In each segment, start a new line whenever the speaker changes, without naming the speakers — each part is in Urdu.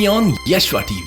only on Yashwa TV.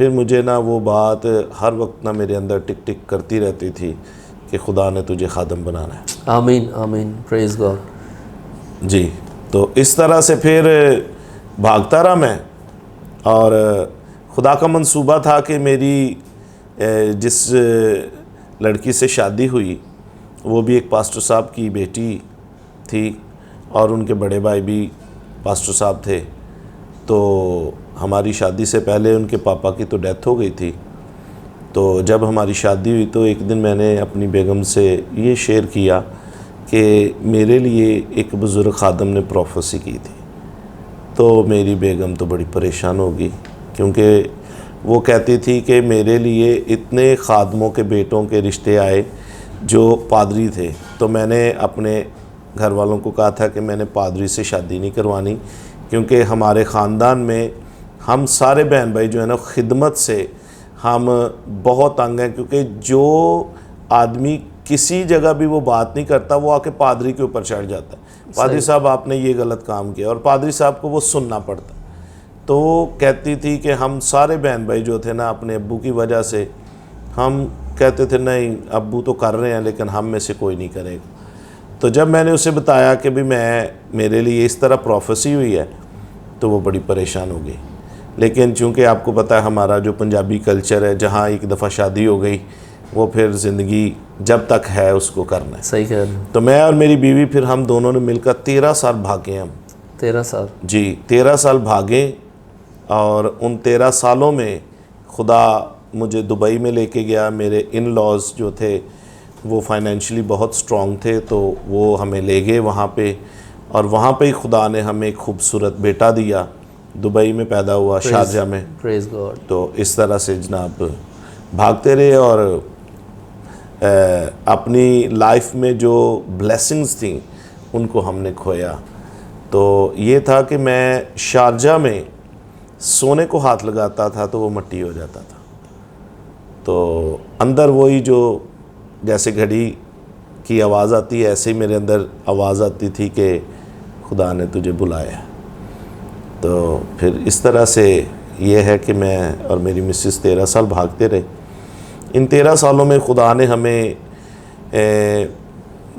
پھر مجھے نا وہ بات ہر وقت نا میرے اندر ٹک ٹک کرتی رہتی تھی کہ خدا نے تجھے خادم بنانا ہے.
آمین آمین، پریز گاڈ.
جی تو اس طرح سے پھر بھاگتا رہا میں، اور خدا کا منصوبہ تھا کہ میری جس لڑکی سے شادی ہوئی وہ بھی ایک پاسٹر صاحب کی بیٹی تھی، اور ان کے بڑے بھائی بھی پاسٹر صاحب تھے. تو ہماری شادی سے پہلے ان کے پاپا کی تو ڈیتھ ہو گئی تھی. تو جب ہماری شادی ہوئی تو ایک دن میں نے اپنی بیگم سے یہ شیئر کیا کہ میرے لیے ایک بزرگ خادم نے پروفیسی کی تھی. تو میری بیگم تو بڑی پریشان ہوگی، کیونکہ وہ کہتی تھی کہ میرے لیے اتنے خادموں کے بیٹوں کے رشتے آئے جو پادری تھے. تو میں نے اپنے گھر والوں کو کہا تھا کہ میں نے پادری سے شادی نہیں کروانی، کیونکہ ہمارے خاندان میں ہم سارے بہن بھائی جو ہے نا خدمت سے ہم بہت تنگ ہیں، کیونکہ جو آدمی کسی جگہ بھی وہ بات نہیں کرتا وہ آ کے پادری کے اوپر چڑھ جاتا ہے. پادری صاحب آپ نے یہ غلط کام کیا، اور پادری صاحب کو وہ سننا پڑتا. تو کہتی تھی کہ ہم سارے بہن بھائی جو تھے نا اپنے ابو کی وجہ سے ہم کہتے تھے نہیں ابو تو کر رہے ہیں لیکن ہم میں سے کوئی نہیں کرے گا. تو جب میں نے اسے بتایا کہ بھی میرے لیے اس طرح پروفیسی ہوئی ہے تو وہ بڑی پریشان ہو گئی. لیکن چونکہ آپ کو پتہ ہے ہمارا جو پنجابی کلچر ہے، جہاں ایک دفعہ شادی ہو گئی وہ پھر زندگی جب تک ہے اس کو کرنا ہے.
صحیح کہہ رہے ہیں.
تو میں اور میری بیوی پھر ہم دونوں نے مل کر 13 سال بھاگے. ہم
13 سال؟
جی 13 سال بھاگے، اور ان 13 سالوں میں خدا مجھے دبئی میں لے کے گیا. میرے ان لاز جو تھے وہ فائنینشلی بہت سٹرونگ تھے، تو وہ ہمیں لے گئے وہاں پہ، اور وہاں پہ ہی خدا نے ہمیں ایک خوبصورت بیٹا دیا. دبئی میں پیدا ہوا، شارجہ میں.
پریز گاڈ.
تو اس طرح سے جناب بھاگتے رہے، اور اپنی لائف میں جو بلیسنگز تھیں ان کو ہم نے کھویا. تو یہ تھا کہ میں شارجہ میں سونے کو ہاتھ لگاتا تھا تو وہ مٹی ہو جاتا تھا. تو اندر وہی جو جیسے گھڑی کی آواز آتی ہے ایسے ہی میرے اندر آواز آتی تھی کہ خدا نے تجھے بلایا. تو پھر اس طرح سے یہ ہے کہ میں اور میری مسز 13 سال بھاگتے رہے. ان 13 سالوں میں خدا نے ہمیں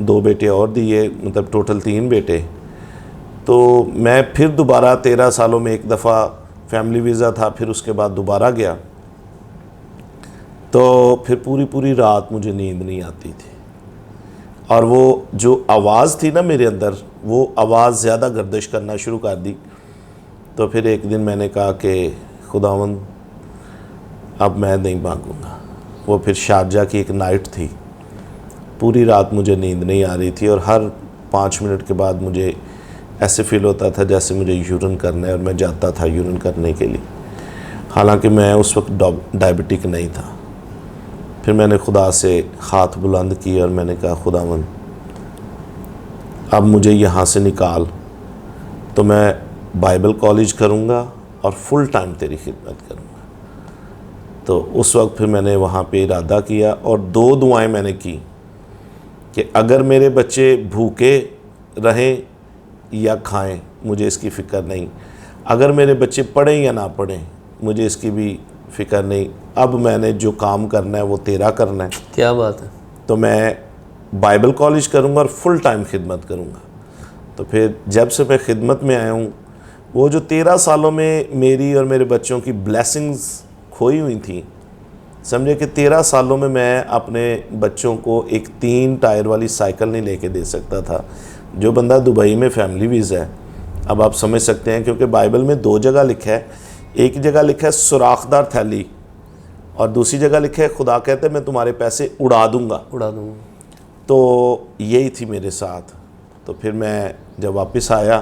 2 بیٹے اور دیے، مطلب ٹوٹل 3 بیٹے. تو میں پھر دوبارہ 13 سالوں میں ایک دفعہ فیملی ویزا تھا، پھر اس کے بعد دوبارہ گیا. تو پھر پوری رات مجھے نیند نہیں آتی تھی، اور وہ جو آواز تھی نا میرے اندر وہ آواز زیادہ گردش کرنا شروع کر دی. تو پھر ایک دن میں نے کہا کہ خداوند اب میں نہیں بھاگوں گا. وہ پھر شارجہ کی ایک نائٹ تھی، پوری رات مجھے نیند نہیں آ رہی تھی، اور ہر 5 منٹ کے بعد مجھے ایسے فیل ہوتا تھا جیسے مجھے یورن کرنا ہے، اور میں جاتا تھا یورن کرنے کے لیے، حالانکہ میں اس وقت ڈائبٹک نہیں تھا. پھر میں نے خدا سے ہاتھ بلند کیا اور میں نے کہا خداوند اب مجھے یہاں سے نکال، تو میں بائبل کالج کروں گا اور فل ٹائم تیری خدمت کروں گا. تو اس وقت پھر میں نے وہاں پہ ارادہ کیا، اور 2 دعائیں میں نے کی کہ اگر میرے بچے بھوکے رہیں یا کھائیں مجھے اس کی فکر نہیں، اگر میرے بچے پڑھیں یا نہ پڑھیں مجھے اس کی بھی فکر نہیں. اب میں نے جو کام کرنا ہے وہ تیرا کرنا ہے.
کیا بات ہے.
تو میں بائبل کالج کروں گا اور فل ٹائم خدمت کروں گا. تو پھر جب سے میں خدمت میں آیا ہوں، وہ جو 13 سالوں میں میری اور میرے بچوں کی بلیسنگز کھوئی ہوئی تھیں، سمجھے کہ 13 سالوں میں اپنے بچوں کو ایک 3 ٹائر والی سائیکل نہیں لے کے دے سکتا تھا. جو بندہ دبئی میں فیملی ویزا ہے، اب آپ سمجھ سکتے ہیں، کیونکہ بائبل میں 2 جگہ لکھا ہے. ایک جگہ لکھا ہے سوراخدار تھیلی، اور دوسری جگہ لکھا ہے خدا کہتے ہیں میں تمہارے پیسے اڑا دوں گا. تو یہی تھی میرے ساتھ. تو پھر میں جب واپس آیا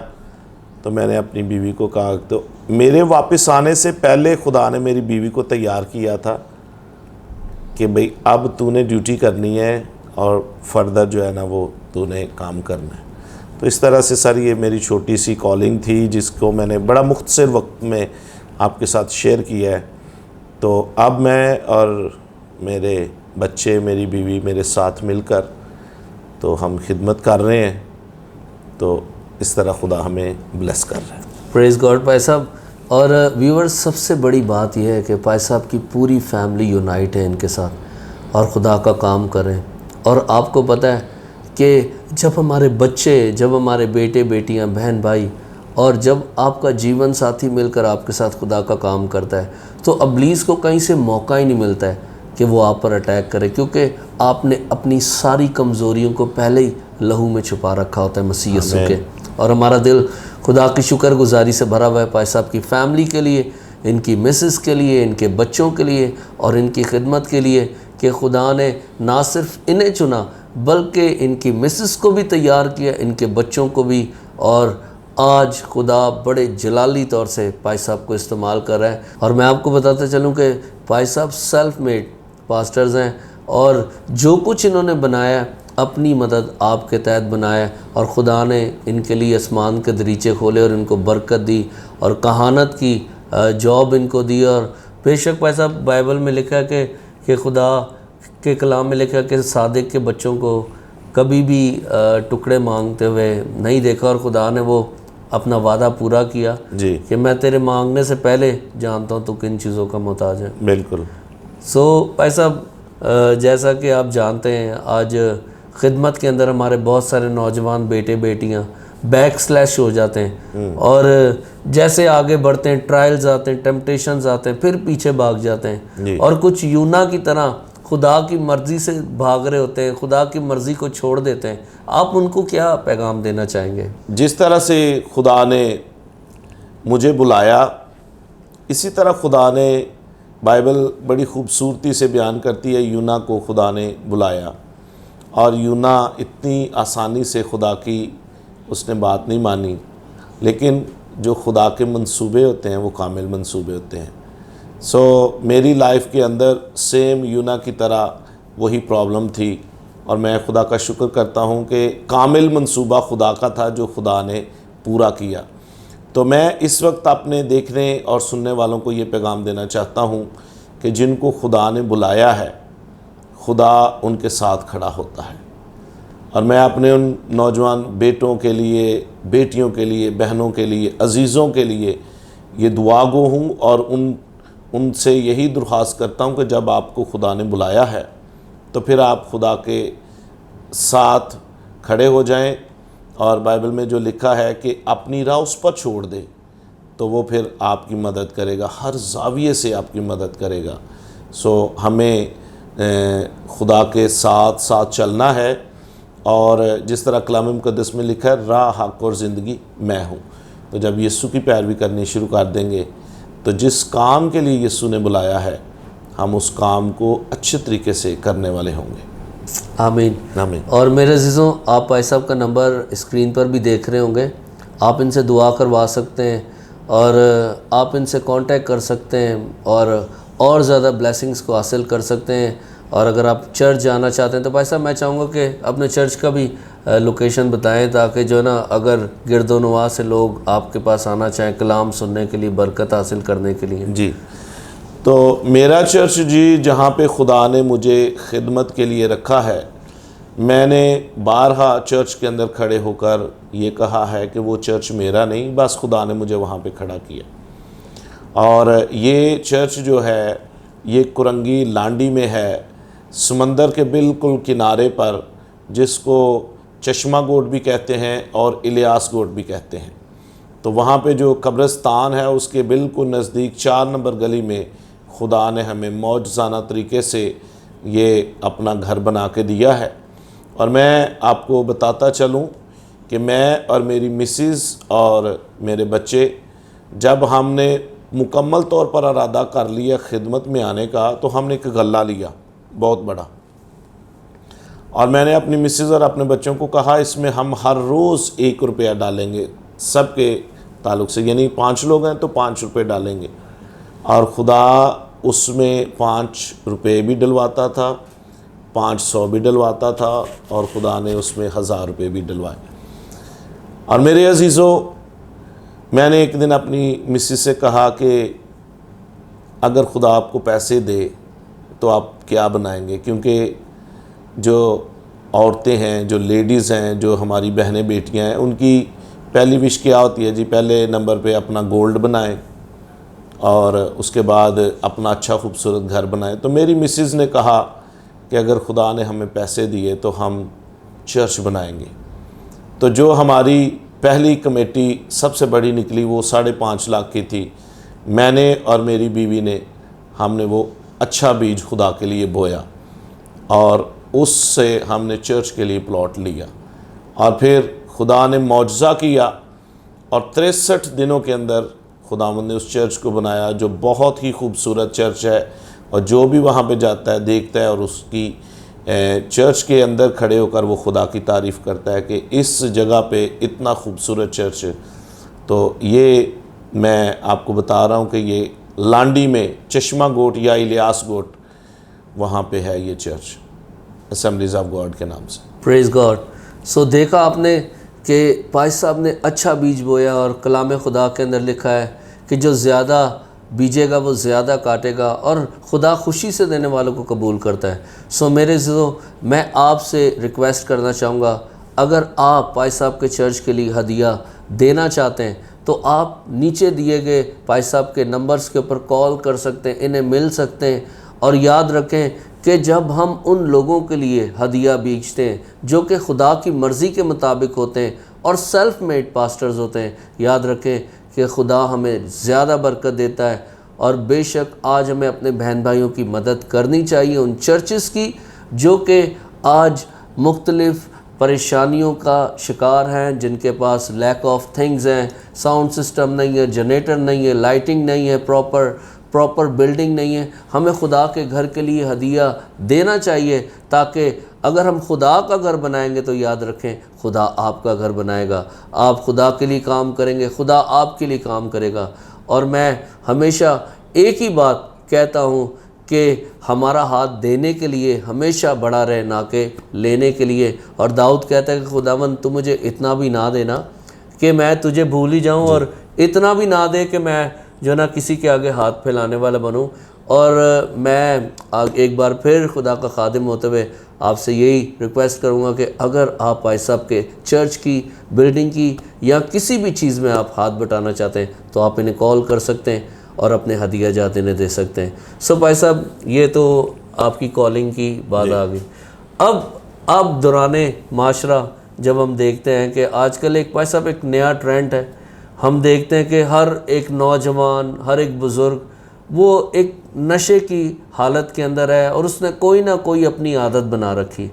تو میں نے اپنی بیوی کو کہا، تو میرے واپس آنے سے پہلے خدا نے میری بیوی کو تیار کیا تھا کہ بھئی اب تو نے ڈیوٹی کرنی ہے اور فردر جو ہے نا وہ تو نے کام کرنا ہے. تو اس طرح سے سر یہ میری چھوٹی سی کالنگ تھی جس کو میں نے بڑا مختصر وقت میں آپ کے ساتھ شیئر کیا ہے. تو اب میں اور میرے بچے، میری بیوی میرے ساتھ مل کر تو ہم خدمت کر رہے ہیں. تو اس طرح خدا ہمیں بلیس کر رہا ہے.
پریز گاڈ. بھائی صاحب اور ویورز سب سے بڑی بات یہ ہے کہ پائے صاحب کی پوری فیملی یونائٹ ہے ان کے ساتھ اور خدا کا کام کر رہے ہیں. اور آپ کو پتہ ہے کہ جب ہمارے بچے، جب ہمارے بیٹے بیٹیاں، بہن بھائی، اور جب آپ کا جیون ساتھی مل کر آپ کے ساتھ خدا کا کام کرتا ہے تو ابلیس کو کہیں سے موقع ہی نہیں ملتا ہے کہ وہ آپ پر اٹیک کرے، کیونکہ آپ نے اپنی ساری کمزوریوں کو پہلے ہی لہو میں چھپا رکھا ہوتا ہے مسیح یسوع کے. اور ہمارا دل خدا کی شکر گزاری سے بھرا ہوا ہے پائے صاحب کی فیملی کے لیے، ان کی مسز کے لیے، ان کے بچوں کے لیے اور ان کی خدمت کے لیے کہ خدا نے نہ صرف انہیں چنا بلکہ ان کی مسز کو بھی تیار کیا، ان کے بچوں کو بھی. اور آج خدا بڑے جلالی طور سے پائے صاحب کو استعمال کر رہا ہے. اور میں آپ کو بتاتا چلوں کہ پائے صاحب سیلف میڈ پاسٹرز ہیں اور جو کچھ انہوں نے بنایا اپنی مدد آپ کے تحت بنایا اور خدا نے ان کے لیے آسمان کے دریچے کھولے اور ان کو برکت دی اور کہانت کی جاب ان کو دی. اور بے شک پائے صاحب بائبل میں لکھا ہے کہ خدا کے کلام میں لکھا ہے کہ صادق کے بچوں کو کبھی بھی ٹکڑے مانگتے ہوئے نہیں دیکھا اور خدا نے وہ اپنا وعدہ پورا کیا
جی
کہ میں تیرے مانگنے سے پہلے جانتا ہوں تو کن چیزوں کا محتاج ہے.
بالکل.
پائے صاحب جیسا کہ آپ جانتے ہیں آج خدمت کے اندر ہمارے بہت سارے نوجوان بیٹے بیٹیاں بیک سلیش ہو جاتے ہیں اور جیسے آگے بڑھتے ہیں ٹرائلز آتے ہیں، ٹیمپٹیشنز آتے ہیں، پھر پیچھے بھاگ جاتے ہیں اور کچھ یونا کی طرح خدا کی مرضی سے بھاگ رہے ہوتے ہیں، خدا کی مرضی کو چھوڑ دیتے ہیں. آپ ان کو کیا پیغام دینا چاہیں گے؟
جس طرح سے خدا نے مجھے بلایا اسی طرح خدا نے، بائبل بڑی خوبصورتی سے بیان کرتی ہے، یونا کو خدا نے بلایا اور یونا اتنی آسانی سے خدا کی اس نے بات نہیں مانی. لیکن جو خدا کے منصوبے ہوتے ہیں وہ کامل منصوبے ہوتے ہیں. میری لائف کے اندر سیم یونا کی طرح وہی پرابلم تھی اور میں خدا کا شکر کرتا ہوں کہ کامل منصوبہ خدا کا تھا جو خدا نے پورا کیا. تو میں اس وقت اپنے دیکھنے اور سننے والوں کو یہ پیغام دینا چاہتا ہوں کہ جن کو خدا نے بلایا ہے خدا ان کے ساتھ کھڑا ہوتا ہے. اور میں اپنے ان نوجوان بیٹوں کے لیے، بیٹیوں کے لیے، بہنوں کے لیے، عزیزوں کے لیے یہ دعا گو ہوں اور ان سے یہی درخواست کرتا ہوں کہ جب آپ کو خدا نے بلایا ہے تو پھر آپ خدا کے ساتھ کھڑے ہو جائیں. اور بائبل میں جو لکھا ہے کہ اپنی راہ اس پر چھوڑ دے تو وہ پھر آپ کی مدد کرے گا، ہر زاویے سے آپ کی مدد کرے گا. ہمیں خدا کے ساتھ ساتھ چلنا ہے اور جس طرح کلام مقدس میں لکھا ہے راہ، حق اور زندگی میں ہوں. تو جب یسوع کی پیروی کرنی شروع کر دیں گے تو جس کام کے لیے یسوع نے بلایا ہے ہم اس کام کو اچھے طریقے سے کرنے والے ہوں گے.
آمین
آمین.
اور میرے عزیزوں، آپ پائے صاحب کا نمبر اسکرین پر بھی دیکھ رہے ہوں گے، آپ ان سے دعا کروا سکتے ہیں اور آپ ان سے کانٹیکٹ کر سکتے ہیں اور زیادہ بلیسنگز کو حاصل کر سکتے ہیں. اور اگر آپ چرچ جانا چاہتے ہیں تو بھائی صاحب میں چاہوں گا کہ اپنے چرچ کا بھی لوکیشن بتائیں تاکہ جو نا اگر گرد و نواح سے لوگ آپ کے پاس آنا چاہیں کلام سننے کے لیے، برکت حاصل کرنے کے لیے.
جی، تو میرا چرچ جہاں پہ خدا نے مجھے خدمت کے لیے رکھا ہے، میں نے بارہا چرچ کے اندر کھڑے ہو کر یہ کہا ہے کہ وہ چرچ میرا نہیں، بس خدا نے مجھے وہاں پہ کھڑا کیا. اور یہ چرچ جو ہے یہ کرنگی لانڈی میں ہے، سمندر کے بالکل کنارے پر، جس کو چشمہ گوٹ بھی کہتے ہیں اور الیاس گوٹ بھی کہتے ہیں. تو وہاں پہ جو قبرستان ہے اس کے بالکل نزدیک 4 نمبر گلی میں خدا نے ہمیں معجزانہ طریقے سے یہ اپنا گھر بنا کے دیا ہے. اور میں آپ کو بتاتا چلوں کہ میں اور میری مسز اور میرے بچے جب ہم نے مکمل طور پر ارادہ کر لیا خدمت میں آنے کا تو ہم نے ایک غلہ لیا بہت بڑا، اور میں نے اپنی مسز اور اپنے بچوں کو کہا اس میں ہم ہر روز 1 روپیہ ڈالیں گے سب کے تعلق سے، یعنی 5 لوگ ہیں تو 5 روپے ڈالیں گے. اور خدا اس میں 5 روپے بھی ڈلواتا تھا، 500 بھی ڈلواتا تھا اور خدا نے اس میں 1000 روپے بھی ڈلوائے. اور میرے عزیزوں، میں نے ایک دن اپنی مسز سے کہا کہ اگر خدا آپ کو پیسے دے تو آپ کیا بنائیں گے، کیونکہ جو عورتیں ہیں، جو لیڈیز ہیں، جو ہماری بہنیں بیٹیاں ہیں، ان کی پہلی وش کیا ہوتی ہے جی، پہلے نمبر پہ اپنا گولڈ بنائیں اور اس کے بعد اپنا اچھا خوبصورت گھر بنائیں. تو میری مسز نے کہا کہ اگر خدا نے ہمیں پیسے دیے تو ہم چرچ بنائیں گے. تو جو ہماری پہلی کمیٹی سب سے بڑی نکلی وہ 5.5 لاکھ کی تھی. میں نے اور میری بیوی نے ہم نے وہ اچھا بیج خدا کے لیے بویا اور اس سے ہم نے چرچ کے لیے پلاٹ لیا. اور پھر خدا نے معجزہ کیا اور 63 دنوں کے اندر خداوند نے اس چرچ کو بنایا جو بہت ہی خوبصورت چرچ ہے. اور جو بھی وہاں پہ جاتا ہے دیکھتا ہے اور اس کی چرچ کے اندر کھڑے ہو کر وہ خدا کی تعریف کرتا ہے کہ اس جگہ پہ اتنا خوبصورت چرچ ہے. تو یہ میں آپ کو بتا رہا ہوں کہ یہ لانڈی میں چشمہ گوٹ یا الیاس گوٹ وہاں پہ ہے یہ چرچ اسمبلیز آف گاڈ کے نام سے.
پریز گاڈ. سو دیکھا آپ نے کہ پائس صاحب نے اچھا بیج بویا اور کلام خدا کے اندر لکھا ہے کہ جو زیادہ بیجے گا وہ زیادہ کاٹے گا اور خدا خوشی سے دینے والوں کو قبول کرتا ہے. سو میرے عزیزو میں آپ سے ریکویسٹ کرنا چاہوں گا اگر آپ پائس صاحب کے چرچ کے لیے ہدیہ دینا چاہتے ہیں تو آپ نیچے دیے گئے پائس صاحب کے نمبرز کے اوپر کال کر سکتے ہیں, انہیں مل سکتے ہیں. اور یاد رکھیں کہ جب ہم ان لوگوں کے لیے ہدیہ بیچتے ہیں جو کہ خدا کی مرضی کے مطابق ہوتے ہیں اور سیلف میڈ پاسٹرز ہوتے ہیں, یاد رکھیں کہ خدا ہمیں زیادہ برکت دیتا ہے. اور بے شک آج ہمیں اپنے بہن بھائیوں کی مدد کرنی چاہیے, ان چرچز کی جو کہ آج مختلف پریشانیوں کا شکار ہیں, جن کے پاس لیک آف تھنگز ہیں, ساؤنڈ سسٹم نہیں ہے, جنریٹر نہیں ہے, لائٹنگ نہیں ہے, پراپر بلڈنگ نہیں ہے. ہمیں خدا کے گھر کے لیے ہدیہ دینا چاہیے تاکہ اگر ہم خدا کا گھر بنائیں گے تو یاد رکھیں خدا آپ کا گھر بنائے گا. آپ خدا کے لیے کام کریں گے, خدا آپ کے لیے کام کرے گا. اور میں ہمیشہ ایک ہی بات کہتا ہوں کہ ہمارا ہاتھ دینے کے لیے ہمیشہ بڑا رہے نہ کہ لینے کے لیے. اور داؤد کہتا ہے کہ خداوند تو مجھے اتنا بھی نہ دینا کہ میں تجھے بھول ہی جاؤں, اور اتنا بھی نہ دے کہ میں جو نا کسی کے آگے ہاتھ پھیلانے والا بنوں. اور میں ایک بار پھر خدا کا خادم ہوتے ہوئے آپ سے یہی ریکویسٹ کروں گا کہ اگر آپ پائس صاحب کے چرچ کی بلڈنگ کی یا کسی بھی چیز میں آپ ہاتھ بٹانا چاہتے ہیں تو آپ انہیں کال کر سکتے ہیں اور اپنے ہدیہ جات انہیں دے سکتے ہیں. سو پائس صاحب یہ تو آپ کی کالنگ کی بات آ گئی. اب دوران معاشرہ جب ہم دیکھتے ہیں کہ آج کل ایک پائس صاحب ایک نیا ٹرینڈ ہے, ہم دیکھتے ہیں کہ ہر ایک نوجوان, ہر ایک بزرگ وہ ایک نشے کی حالت کے اندر ہے اور اس نے کوئی نہ کوئی اپنی عادت بنا رکھی,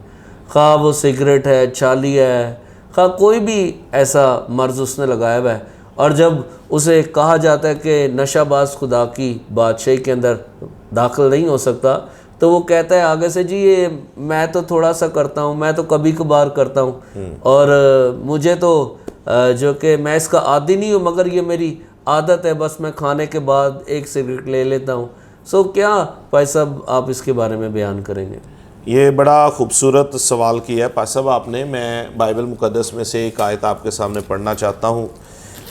خواہ وہ سگریٹ ہے, چھالی ہے, خواہ کوئی بھی ایسا مرض اس نے لگایا ہوا ہے. اور جب اسے کہا جاتا ہے کہ نشہ باز خدا کی بادشاہی کے اندر داخل نہیں ہو سکتا تو وہ کہتا ہے آگے سے جی یہ میں تو تھوڑا سا کرتا ہوں, میں تو کبھی کبھار کرتا ہوں, اور مجھے تو جو کہ میں اس کا عادی نہیں ہوں مگر یہ میری عادت ہے, بس میں کھانے کے بعد ایک سگریٹ لے لیتا ہوں. سو کیا پائس صاحب آپ اس کے بارے میں بیان کریں گے؟
یہ بڑا خوبصورت سوال کیا ہے پائس صاحب آپ نے. میں بائبل مقدس میں سے ایک آیت آپ کے سامنے پڑھنا چاہتا ہوں.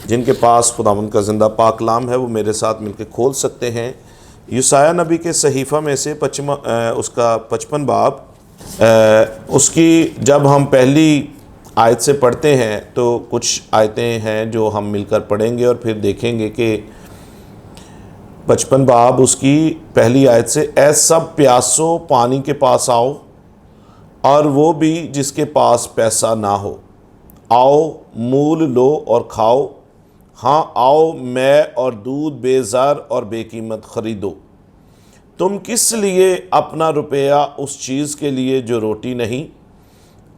جن کے پاس خداوند کا زندہ پاک کلام ہے وہ میرے ساتھ مل کے کھول سکتے ہیں. یسایہ نبی کے صحیفہ میں سے اس کا 55 باب, اس کی جب ہم پہلی آیت سے پڑھتے ہیں تو کچھ آیتیں ہیں جو ہم مل کر پڑھیں گے اور پھر دیکھیں گے کہ 55 باب اس کی پہلی آیت سے, اے سب پیاسو پانی کے پاس آؤ اور وہ بھی جس کے پاس پیسہ نہ ہو, آؤ مول لو اور کھاؤ, ہاں آؤ میں اور دودھ بے زر اور بے قیمت خریدو. تم کس لیے اپنا روپیہ اس چیز کے لیے جو روٹی نہیں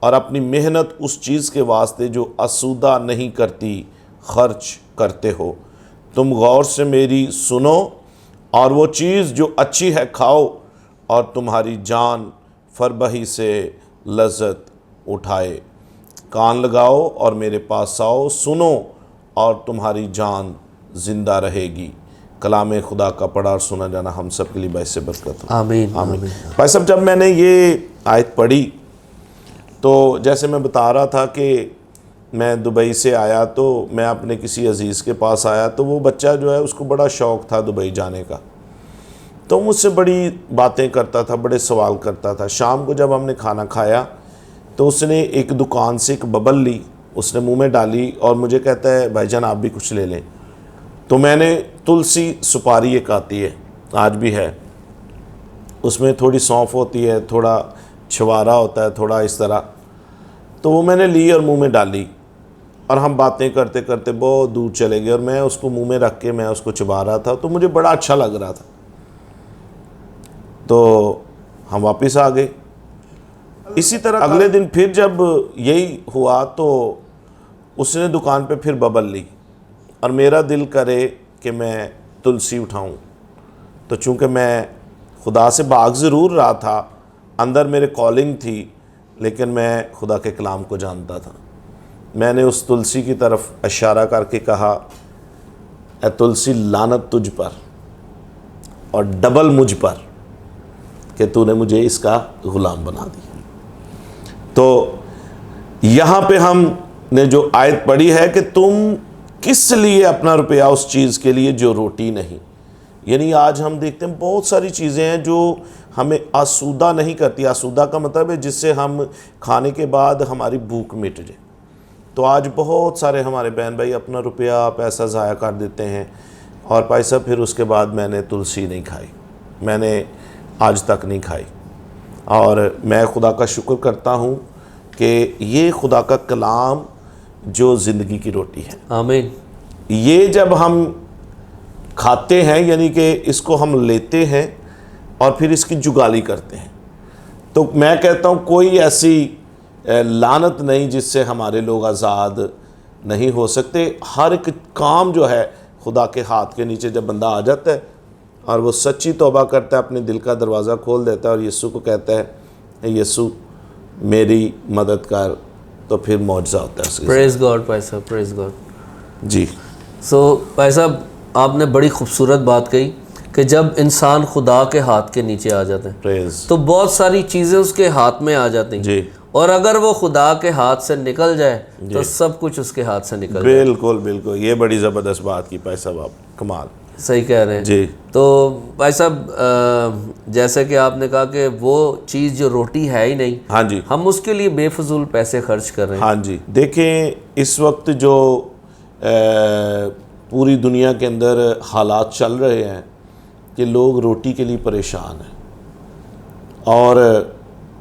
اور اپنی محنت اس چیز کے واسطے جو آسودہ نہیں کرتی خرچ کرتے ہو؟ تم غور سے میری سنو اور وہ چیز جو اچھی ہے کھاؤ, اور تمہاری جان فربہی سے لذت اٹھائے. کان لگاؤ اور میرے پاس آؤ, سنو اور تمہاری جان زندہ رہے گی. کلام خدا کا پڑھا اور سنا جانا ہم سب کے لیے باعث برکت ہو.
آمین.
آمین. بھائی صاحب جب میں نے یہ آیت پڑھی تو جیسے میں بتا رہا تھا کہ میں دبئی سے آیا تو میں اپنے کسی عزیز کے پاس آیا تو وہ بچہ جو ہے اس کو بڑا شوق تھا دبئی جانے کا, تو مجھ سے بڑی باتیں کرتا تھا, بڑے سوال کرتا تھا. شام کو جب ہم نے کھانا کھایا تو اس نے ایک دکان سے ایک ببل لی, اس نے منہ میں ڈالی اور مجھے کہتا ہے بھائی جان آپ بھی کچھ لے لیں. تو میں نے تلسی سپاری ایک آتی ہے، آج بھی ہے، اس میں تھوڑی سونف ہوتی ہے، تھوڑا چھوارا ہوتا ہے، تھوڑا اس طرح، تو وہ میں نے لی اور منہ میں ڈالی، اور ہم باتیں کرتے کرتے بہت دور چلے گئے، اور میں اس کو منہ میں رکھ کے میں اس کو چبا رہا تھا، تو مجھے بڑا اچھا لگ رہا تھا۔ تو ہم واپس آ گئے۔ اسی طرح اگلے دن پھر جب یہی ہوا تو اس نے دکان پہ پھر ببل لی، اور میرا دل کرے کہ میں تلسی اٹھاؤں، تو چونکہ میں خدا سے بھاگ ضرور رہا تھا، اندر میرے کالنگ تھی، لیکن میں خدا کے کلام کو جانتا تھا۔ میں نے اس تلسی کی طرف اشارہ کر کے کہا، اے تلسی، لعنت تجھ پر اور ڈبل مجھ پر کہ تو نے مجھے اس کا غلام بنا دیا۔ تو یہاں پہ ہم نے جو آیت پڑھی ہے کہ تم کس لیے اپنا روپیہ اس چیز کے لیے جو روٹی نہیں، یعنی آج ہم دیکھتے ہیں بہت ساری چیزیں ہیں جو ہمیں آسودہ نہیں کرتی۔ آسودہ کا مطلب ہے جس سے ہم کھانے کے بعد ہماری بھوک مٹ جائے۔ تو آج بہت سارے ہمارے بہن بھائی اپنا روپیہ پیسہ ضائع کر دیتے ہیں، اور پیسہ پھر اس کے بعد میں نے تلسی نہیں کھائی، میں نے آج تک نہیں کھائی۔ اور میں خدا کا شکر کرتا ہوں کہ یہ خدا کا کلام جو زندگی کی روٹی ہے،
آمین۔
یہ جب ہم کھاتے ہیں، یعنی کہ اس کو ہم لیتے ہیں اور پھر اس کی جگالی کرتے ہیں، تو میں کہتا ہوں کوئی ایسی لعنت نہیں جس سے ہمارے لوگ آزاد نہیں ہو سکتے۔ ہر ایک کام جو ہے خدا کے ہاتھ کے نیچے جب بندہ آ جاتا ہے اور وہ سچی توبہ کرتا ہے، اپنے دل کا دروازہ کھول دیتا ہے اور یسوع کو کہتا ہے، اے یسوع میری مدد کر، تو پھر معجزہ ہوتا ہے اس کے ساتھ۔
پریز گاڈ بھائی صاحب، پریز گاڈ۔
جی
بھائی صاحب، آپ نے بڑی خوبصورت بات کہی کہ جب انسان خدا کے ہاتھ کے نیچے آ جاتے ہیں
پریز،
تو بہت ساری چیزیں اس کے ہاتھ میں آ جاتی ہیں،
جی
اور اگر وہ خدا کے ہاتھ سے نکل جائے تو سب کچھ اس کے ہاتھ سے نکل جائے۔
بالکل بالکل، یہ بڑی زبردست بات کی بھائی صاحب، آپ کمال۔
صحیح کہہ رہے ہیں
جی
تو بھائی صاحب، جیسے کہ آپ نے کہا کہ وہ چیز جو روٹی ہے ہی نہیں،
ہاں جی،
ہم اس کے لیے بے فضول پیسے خرچ کر رہے ہیں۔
ہاں جی، دیکھیں اس وقت جو پوری دنیا کے اندر حالات چل رہے ہیں کہ لوگ روٹی کے لیے پریشان ہیں، اور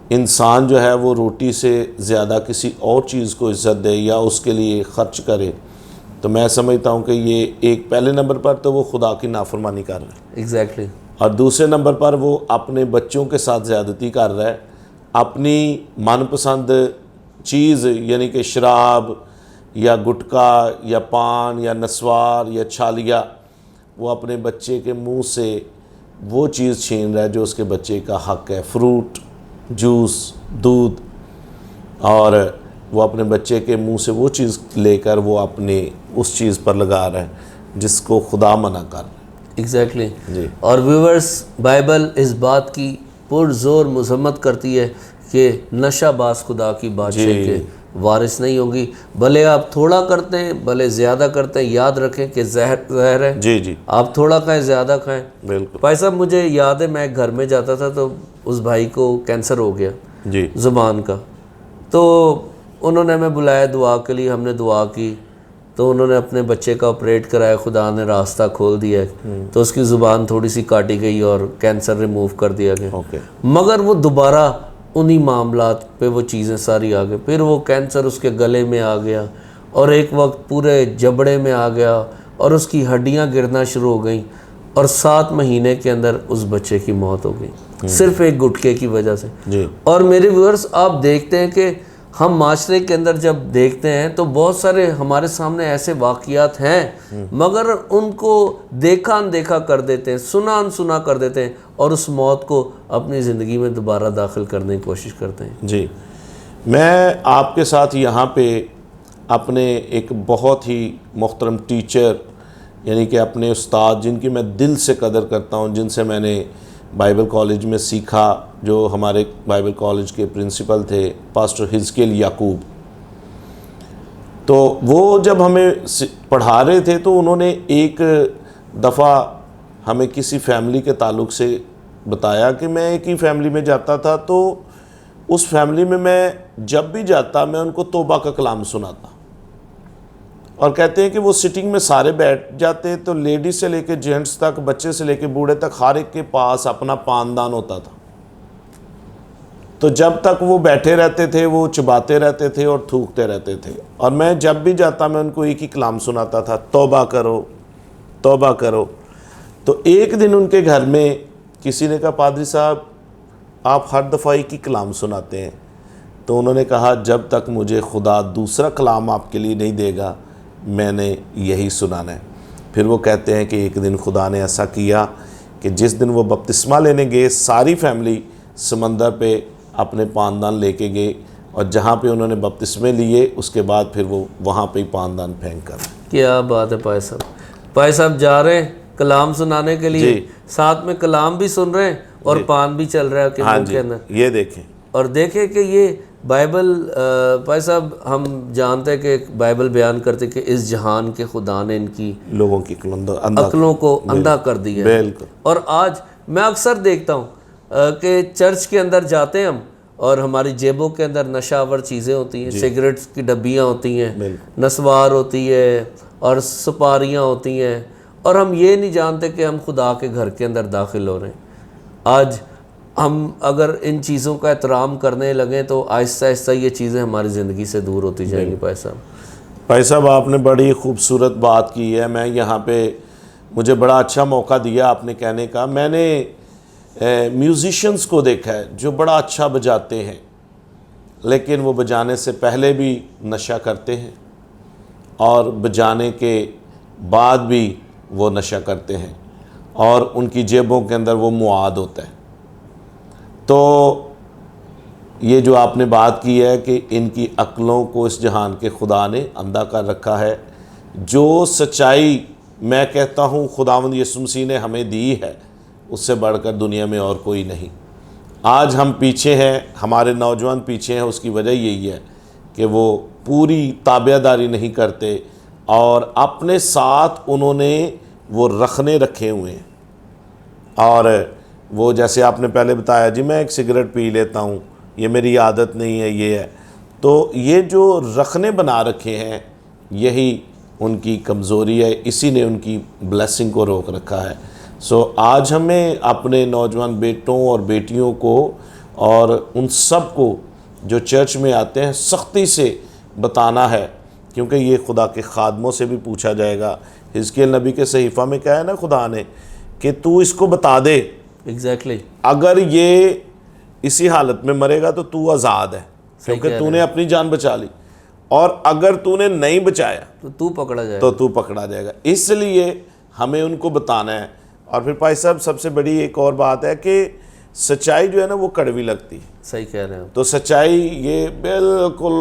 انسان جو ہے وہ روٹی سے زیادہ کسی اور چیز کو عزت دے یا اس کے لیے خرچ کرے، تو میں سمجھتا ہوں کہ یہ ایک پہلے نمبر پر تو وہ خدا کی نافرمانی کر رہا ہے،
ایگزیکٹلی،
اور دوسرے نمبر پر وہ اپنے بچوں کے ساتھ زیادتی کر رہا ہے۔ اپنی من پسند چیز یعنی کہ شراب یا گٹکا یا پان یا نسوار یا چھالیا، وہ اپنے بچے کے منہ سے وہ چیز چھین رہا ہے جو اس کے بچے کا حق ہے، فروٹ، جوس، دودھ، اور وہ اپنے بچے کے منہ سے وہ چیز لے کر وہ اپنے اس چیز پر لگا رہا ہے جس کو خدا منع کر رہا ہے۔
ایگزیکٹلی۔
جی
اور ویورز، بائبل اس بات کی پرزور مذمت کرتی ہے کہ نشہ باز خدا کی بادشاہی کے وارث نہیں ہوں گی، بھلے آپ تھوڑا کرتے ہیں بھلے زیادہ کرتے ہیں، یاد رکھیں کہ زہر ہے،
جی جی
آپ تھوڑا کھائیں زیادہ کھائیں۔
بالکل،
بھائی صاحب، مجھے یاد ہے میں ایک گھر میں جاتا تھا تو اس بھائی کو کینسر ہو گیا
جی
زبان کا، تو انہوں نے ہمیں بلایا دعا کے لیے، ہم نے دعا کی، تو انہوں نے اپنے بچے کا آپریٹ کرایا، خدا نے راستہ کھول دیا ہے، تو اس کی زبان تھوڑی سی کاٹی گئی اور کینسر ریموو کر دیا گیا،
اوکے،
مگر وہ دوبارہ انہی معاملات پہ وہ چیزیں ساری آ گئی، پھر وہ کینسر اس کے گلے میں آ گیا اور ایک وقت پورے جبڑے میں آ گیا اور اس کی ہڈیاں گرنا شروع ہو گئیں، اور 7 مہینے کے اندر اس بچے کی موت ہو گئی صرف ایک گٹکے کی وجہ سے۔
جی
اور میرے ویورز، آپ دیکھتے ہیں کہ ہم معاشرے کے اندر جب دیکھتے ہیں تو بہت سارے ہمارے سامنے ایسے واقعات ہیں، مگر ان کو دیکھا اندیکھا کر دیتے ہیں، سنا انسنا کر دیتے ہیں، اور اس موت کو اپنی زندگی میں دوبارہ داخل کرنے کی کوشش کرتے ہیں۔
جی، میں آپ کے ساتھ یہاں پہ اپنے ایک بہت ہی محترم ٹیچر، یعنی کہ اپنے استاد جن کی میں دل سے قدر کرتا ہوں، جن سے میں نے بائبل کالج میں سیکھا، جو ہمارے بائبل کالج کے پرنسپل تھے پاسٹر حزقیل یعقوب، تو وہ جب ہمیں پڑھا رہے تھے تو انہوں نے ایک دفعہ ہمیں کسی فیملی کے تعلق سے بتایا کہ میں ایک ہی فیملی میں جاتا تھا، تو اس فیملی میں جب بھی جاتا میں ان کو توبہ کا کلام سناتا، اور کہتے ہیں کہ وہ سٹنگ میں سارے بیٹھ جاتے تو لیڈیز سے لے کے جینٹس تک، بچے سے لے کے بوڑھے تک، ہر ایک کے پاس اپنا پاندان ہوتا تھا. تو جب تک وہ بیٹھے رہتے تھے وہ چباتے رہتے تھے اور تھوکتے رہتے تھے. اور میں جب بھی جاتا میں ان کو ایک ہی کلام سناتا تھا، توبہ کرو توبہ کرو. تو ایک دن ان کے گھر میں کسی نے کہا پادری صاحب آپ ہر دفعہ ایک ہی کلام سناتے ہیں. تو انہوں نے کہا جب تک مجھے خدا دوسرا کلام آپ کے لیے نہیں دے گا میں نے یہی سنانا ہے. پھر وہ کہتے ہیں کہ ایک دن خدا نے ایسا کیا کہ جس دن وہ بپتسمہ لینے گئے ساری فیملی سمندر پہ اپنے پاندان لے کے گئے، اور جہاں پہ انہوں نے بپتسمے لیے اس کے بعد پھر وہ وہاں پہ ہی پاندان پھینک کر.
کیا بات ہے پائے صاحب جا رہے ہیں کلام سنانے کے لیے، ساتھ میں کلام بھی سن رہے ہیں اور پان بھی چل رہا ہے کہ منہ کے اندر.
یہ دیکھیں
اور دیکھیں کہ یہ بائبل پائے صاحب ہم جانتے ہیں کہ بائبل بیان کرتے کہ اس جہان کے خدا نے ان کی
لوگوں کی
عقلوں کو اندھا کر دیا.
بالکل.
اور آج میں اکثر دیکھتا ہوں کہ چرچ کے اندر جاتے ہیں ہم اور ہماری جیبوں کے اندر نشہ آور چیزیں ہوتی ہیں، سگریٹس کی ڈبیاں ہوتی ہیں، نسوار ہوتی ہے اور سپاریاں ہوتی ہیں، اور ہم یہ نہیں جانتے کہ ہم خدا کے گھر کے اندر داخل ہو رہے ہیں. آج ہم اگر ان چیزوں کا احترام کرنے لگیں تو آہستہ آہستہ یہ چیزیں ہماری زندگی سے دور ہوتی جائیں گی.
بھائی صاحب آپ نے بڑی خوبصورت بات کی ہے. میں یہاں پہ مجھے بڑا اچھا موقع دیا آپ نے کہنے کا. میں نے میوزیشنز کو دیکھا ہے جو بڑا اچھا بجاتے ہیں لیکن وہ بجانے سے پہلے بھی نشہ کرتے ہیں اور بجانے کے بعد بھی وہ نشہ کرتے ہیں اور ان کی جیبوں کے اندر وہ مواد ہوتا ہے. تو یہ جو آپ نے بات کی ہے کہ ان کی عقلوں کو اس جہان کے خدا نے اندھا کر رکھا ہے. جو سچائی میں کہتا ہوں خداوند یسوع مسیح نے ہمیں دی ہے اس سے بڑھ کر دنیا میں اور کوئی نہیں. آج ہم پیچھے ہیں، ہمارے نوجوان پیچھے ہیں، اس کی وجہ یہی ہے کہ وہ پوری تابع داری نہیں کرتے اور اپنے ساتھ انہوں نے وہ رکھنے رکھے ہوئے ہیں. اور وہ جیسے آپ نے پہلے بتایا جی میں ایک سگریٹ پی لیتا ہوں، یہ میری عادت نہیں ہے، یہ ہے. تو یہ جو رکھنے بنا رکھے ہیں یہی ان کی کمزوری ہے، اسی نے ان کی بلیسنگ کو روک رکھا ہے. آج ہمیں اپنے نوجوان بیٹوں اور بیٹیوں کو اور ان سب کو جو چرچ میں آتے ہیں سختی سے بتانا ہے، کیونکہ یہ خدا کے خادموں سے بھی پوچھا جائے گا. حزقیل نبی کے صحیفہ میں کہا ہے نا خدا نے کہ تو اس کو بتا دے،
ایگزیکٹلی
اگر یہ اسی حالت میں مرے گا تو تو آزاد ہے کیونکہ تو نے اپنی جان بچا لی، اور اگر تو نے نہیں بچایا
تو پکڑا جائے
تو تو پکڑا جائے گا. اس لیے ہمیں ان کو بتانا ہے. اور پھر بھائی صاحب سب سے بڑی ایک اور بات ہے کہ سچائی جو ہے نا وہ کڑوی لگتی ہے.
صحیح کہہ رہے ہیں.
تو سچائی یہ بالکل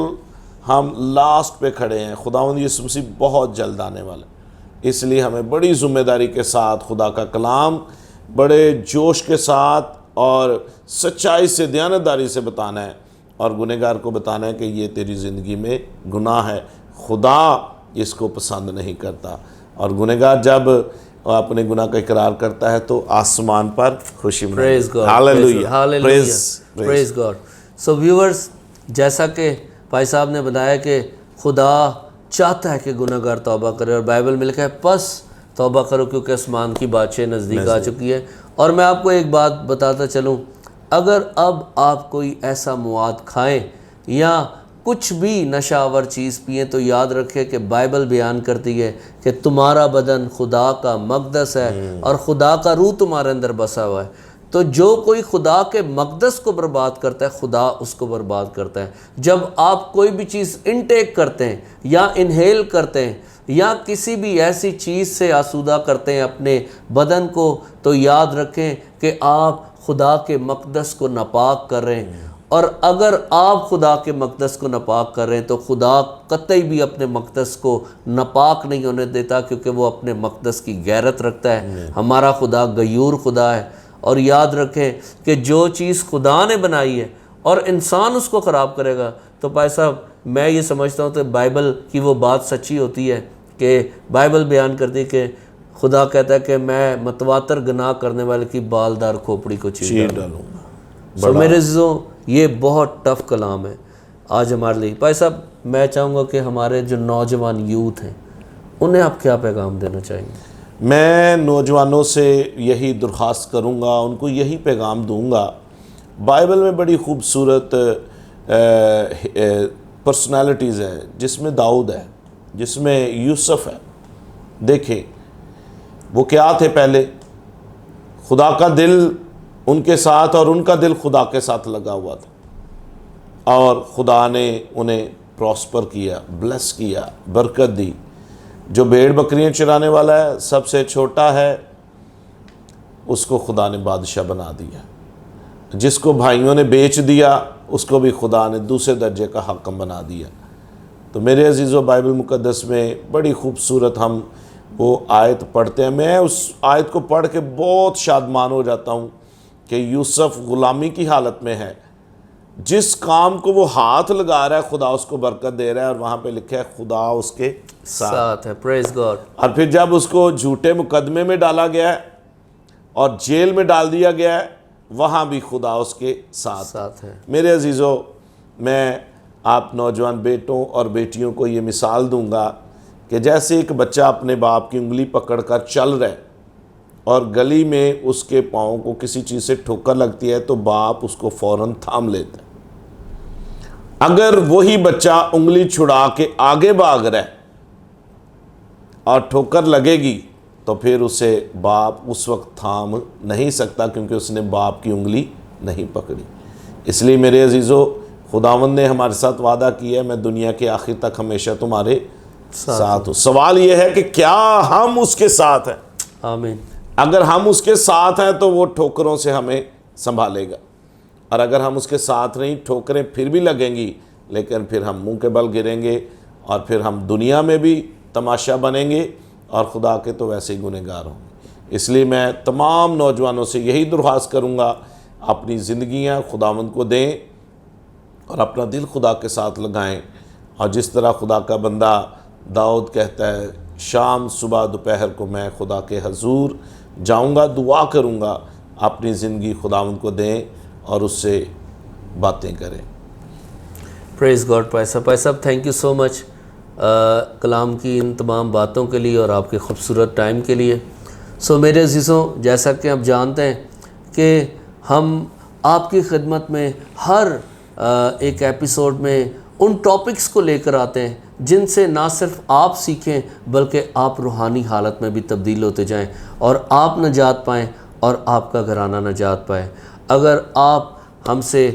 ہم لاسٹ پہ کھڑے ہیں. خداوند یسوع مسیح بہت جلد آنے والا ہے، اس لیے ہمیں بڑی ذمہ داری کے ساتھ خدا کا کلام بڑے جوش کے ساتھ اور سچائی سے دیانتداری سے بتانا ہے اور گنہگار کو بتانا ہے کہ یہ تیری زندگی میں گناہ ہے، خدا اس کو پسند نہیں کرتا. اور گنہگار جب اپنے گناہ کا اقرار کرتا ہے تو آسمان پر خوشی منائی.
پریز گاڈ، پریز گاڈ. سو ویورز، جیسا کہ بھائی صاحب نے بتایا کہ خدا چاہتا ہے کہ گناہ گار توبہ کرے، اور بائبل میں لکھا ہے پس توبہ کرو کیونکہ آسمان کی بادشاہی نزدیک آ چکی ہے. اور میں آپ کو ایک بات بتاتا چلوں، اگر اب آپ کوئی ایسا مواد کھائیں یا کچھ بھی نشہ آور چیز پئیں تو یاد رکھے کہ بائبل بیان کرتی ہے کہ تمہارا بدن خدا کا مقدس ہے اور خدا کا روح تمہارے اندر بسا ہوا ہے. تو جو کوئی خدا کے مقدس کو برباد کرتا ہے خدا اس کو برباد کرتا ہے. جب آپ کوئی بھی چیز انٹیک کرتے ہیں یا انہیل کرتے ہیں یا کسی بھی ایسی چیز سے آسودہ کرتے ہیں اپنے بدن کو، تو یاد رکھیں کہ آپ خدا کے مقدس کو ناپاک کر رہے ہیں. اور اگر آپ خدا کے مقدس کو ناپاک کر رہے ہیں تو خدا قطعی بھی اپنے مقدس کو ناپاک نہیں ہونے دیتا، کیونکہ وہ اپنے مقدس کی غیرت رکھتا ہے. ہمارا خدا غیور خدا ہے. اور یاد رکھیں کہ جو چیز خدا نے بنائی ہے اور انسان اس کو خراب کرے گا، تو بھائی صاحب میں یہ سمجھتا ہوں کہ بائبل کی وہ بات سچی ہوتی ہے کہ بائبل بیان کرتی ہے کہ خدا کہتا ہے کہ میں متواتر گناہ کرنے والے کی بالدار کھوپڑی کو چیر ڈالوں گا. سو میرے عزیزوں، یہ بہت ٹف کلام ہے آج ہمارے لیے. بھائی صاحب میں چاہوں گا کہ ہمارے جو نوجوان یوتھ ہیں انہیں آپ کیا پیغام دینا چاہیں گے؟
میں نوجوانوں سے یہی درخواست کروں گا، ان کو یہی پیغام دوں گا. بائبل میں بڑی خوبصورت پرسنالٹیز ہیں، جس میں داؤد ہے، جس میں یوسف ہے. دیکھیں وہ کیا تھے، پہلے خدا کا دل ان کے ساتھ اور ان کا دل خدا کے ساتھ لگا ہوا تھا، اور خدا نے انہیں پراسپر کیا، بلیس کیا، برکت دی. جو بھیڑ بکریاں چرانے والا ہے، سب سے چھوٹا ہے، اس کو خدا نے بادشاہ بنا دیا. جس کو بھائیوں نے بیچ دیا، اس کو بھی خدا نے دوسرے درجے کا حاکم بنا دیا. تو میرے عزیزو، بائبل مقدس میں بڑی خوبصورت ہم وہ آیت پڑھتے ہیں. میں اس آیت کو پڑھ کے بہت شادمان ہو جاتا ہوں کہ یوسف غلامی کی حالت میں ہے، جس کام کو وہ ہاتھ لگا رہا ہے خدا اس کو برکت دے رہا ہے، اور وہاں پہ لکھا ہے خدا اس کے ساتھ
ہے. پریز گاڈ.
اور پھر جب اس کو جھوٹے مقدمے میں ڈالا گیا ہے اور جیل میں ڈال دیا گیا ہے، وہاں بھی خدا اس کے ساتھ
ہے.
میرے عزیزو، میں آپ نوجوان بیٹوں اور بیٹیوں کو یہ مثال دوں گا کہ جیسے ایک بچہ اپنے باپ کی انگلی پکڑ کر چل رہا ہے اور گلی میں اس کے پاؤں کو کسی چیز سے ٹھوکر لگتی ہے تو باپ اس کو فوراً تھام لیتا ہے. اگر وہی بچہ انگلی چھڑا کے آگے بھاگ رہا ہے اور ٹھوکر لگے گی تو پھر اسے باپ اس وقت تھام نہیں سکتا، کیونکہ اس نے باپ کی انگلی نہیں پکڑی. اس لیے میرے عزیزو، خداوند نے ہمارے ساتھ وعدہ کیا ہے، میں دنیا کے آخر تک ہمیشہ تمہارے ساتھ ہوں. سوال یہ ہے کہ کیا ہم اس کے ساتھ ہیں؟
آمین.
اگر ہم اس کے ساتھ ہیں تو وہ ٹھوکروں سے ہمیں سنبھالے گا، اور اگر ہم اس کے ساتھ نہیں، ٹھوکریں پھر بھی لگیں گی، لیکن پھر ہم منہ کے بل گریں گے، اور پھر ہم دنیا میں بھی تماشا بنیں گے اور خدا کے تو ویسے ہی گنہگار ہوں گے. اس لیے میں تمام نوجوانوں سے یہی درخواست کروں گا، اپنی زندگیاں خداوند کو دیں اور اپنا دل خدا کے ساتھ لگائیں. اور جس طرح خدا کا بندہ داؤد کہتا ہے، شام صبح دوپہر کو میں خدا کے حضور جاؤں گا، دعا کروں گا، اپنی زندگی خداوند کو دیں اور اس سے باتیں کریں.
پریز گاڈ. پائے صاحب تھینک یو سو مچ کلام کی ان تمام باتوں کے لیے اور آپ کے خوبصورت ٹائم کے لیے. میرے عزیزوں، جیسا کہ آپ جانتے ہیں کہ ہم آپ کی خدمت میں ہر ایک ایپیسوڈ میں ان ٹاپکس کو لے کر آتے ہیں جن سے نہ صرف آپ سیکھیں بلکہ آپ روحانی حالت میں بھی تبدیل ہوتے جائیں اور آپ نجات پائیں اور آپ کا گھرانہ نجات پائے. اگر آپ ہم سے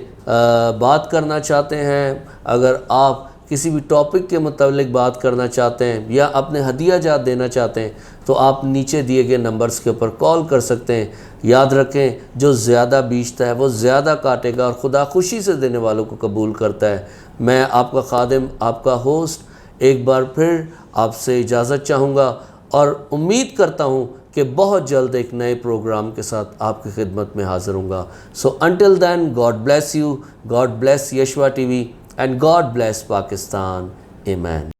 بات کرنا چاہتے ہیں، اگر آپ کسی بھی ٹاپک کے متعلق بات کرنا چاہتے ہیں یا اپنے ہدیہ جات دینا چاہتے ہیں تو آپ نیچے دیے گئے نمبرز کے اوپر کال کر سکتے ہیں. یاد رکھیں، جو زیادہ بیچتا ہے وہ زیادہ کاٹے گا، اور خدا خوشی سے دینے والوں کو قبول کرتا ہے. میں آپ کا خادم، آپ کا ہوسٹ، ایک بار پھر آپ سے اجازت چاہوں گا اور امید کرتا ہوں کہ بہت جلد ایک نئے پروگرام کے ساتھ آپ کی خدمت میں حاضر ہوں گا. until then, God bless you, God bless Yeshua TV, and God bless Pakistan. Amen.